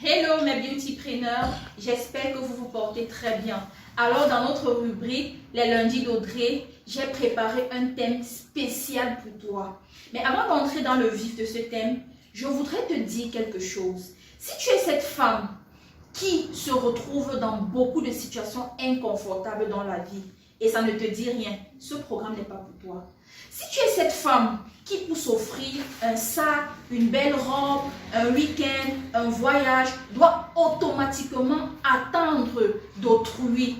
Hello mes beautypreneurs, j'espère que vous vous portez très bien. Alors dans notre rubrique les lundis d'Audrey, j'ai préparé un thème spécial pour toi. Mais avant d'entrer dans le vif de ce thème, je voudrais te dire quelque chose. Si tu es cette femme qui se retrouve dans beaucoup de situations inconfortables dans la vie et ça ne te dit rien, ce programme n'est pas pour toi. Si tu es cette femme qui pour s'offrir un sac, une belle robe, un week-end, un voyage, doit automatiquement attendre d'autrui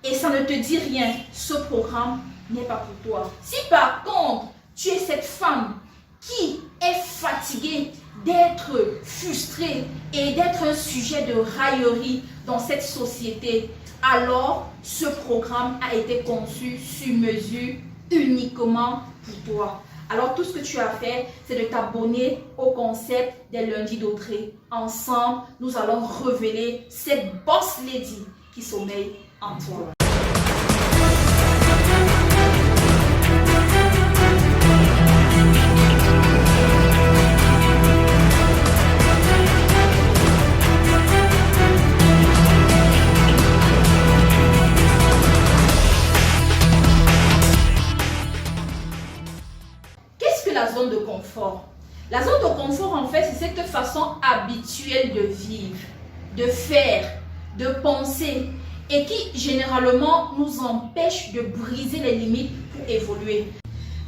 et ça ne te dit rien, ce programme n'est pas pour toi. Si par contre, tu es cette femme qui est fatiguée d'être frustrée et d'être un sujet de raillerie dans cette société, alors ce programme a été conçu sur mesure uniquement pour toi. Alors tout ce que tu as fait, c'est de t'abonner au concept des lundis d'Audrey. Ensemble, nous allons révéler cette boss lady qui sommeille en toi. La zone de confort. La zone de confort, en fait, c'est cette façon habituelle de vivre, de faire, de penser et qui, généralement, nous empêche de briser les limites pour évoluer.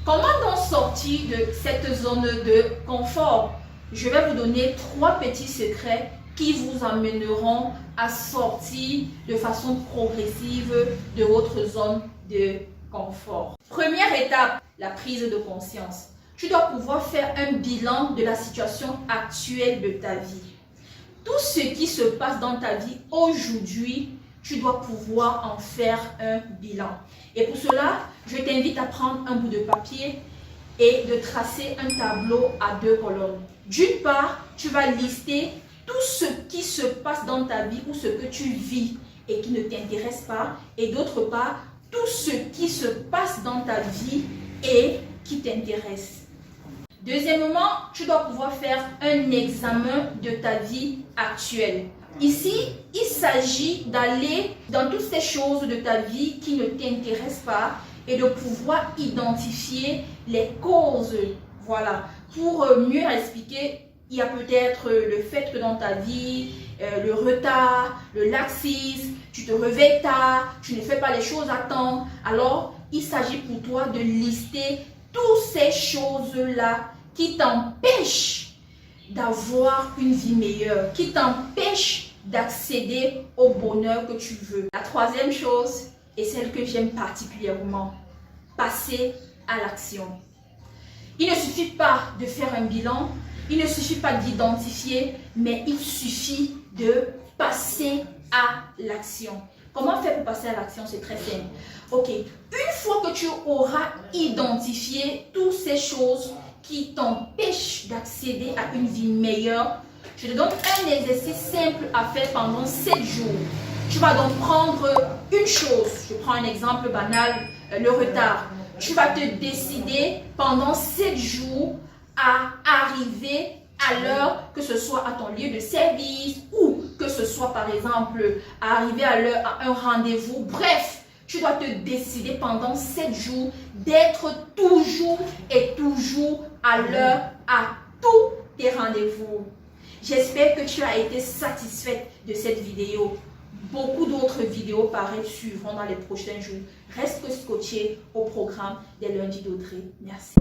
Comment donc sortir de cette zone de confort? Je vais vous donner 3 petits secrets qui vous amèneront à sortir de façon progressive de votre zone de confort. Première étape, la prise de conscience. Tu dois pouvoir faire un bilan de la situation actuelle de ta vie. Tout ce qui se passe dans ta vie aujourd'hui, tu dois pouvoir en faire un bilan. Et pour cela, je t'invite à prendre un bout de papier et de tracer un tableau à 2 colonnes. D'une part, tu vas lister tout ce qui se passe dans ta vie ou ce que tu vis et qui ne t'intéresse pas. Et d'autre part, tout ce qui se passe dans ta vie et qui t'intéresse. Deuxièmement, tu dois pouvoir faire un examen de ta vie actuelle. Ici, il s'agit d'aller dans toutes ces choses de ta vie qui ne t'intéressent pas et de pouvoir identifier les causes. Voilà. Pour mieux expliquer, il y a peut-être le fait que dans ta vie, le retard, le laxisme, tu te réveilles tard, tu ne fais pas les choses à temps. Alors, il s'agit pour toi de lister toutes ces choses-là qui t'empêchent d'avoir une vie meilleure, qui t'empêchent d'accéder au bonheur que tu veux. La troisième chose, et celle que j'aime particulièrement, passer à l'action. Il ne suffit pas de faire un bilan, il ne suffit pas d'identifier, mais il suffit de passer à l'action. Comment faire pour passer à l'action? C'est très simple. Ok, une fois que tu auras identifié toutes ces choses qui t'empêchent d'accéder à une vie meilleure, je te donne un exercice simple à faire pendant 7 jours. Tu vas donc prendre une chose, je prends un exemple banal, le retard. Tu vas te décider pendant 7 jours à arriver à l'heure, que ce soit à ton lieu de service ou que ce soit par exemple à arriver à l'heure à un rendez-vous. Bref, tu dois te décider pendant 7 jours d'être toujours et toujours à l'heure à tous tes rendez-vous. J'espère que tu as été satisfaite de cette vidéo. Beaucoup d'autres vidéos pareilles suivront dans les prochains jours. Reste scotché au programme des lundis d'Audrey. Merci.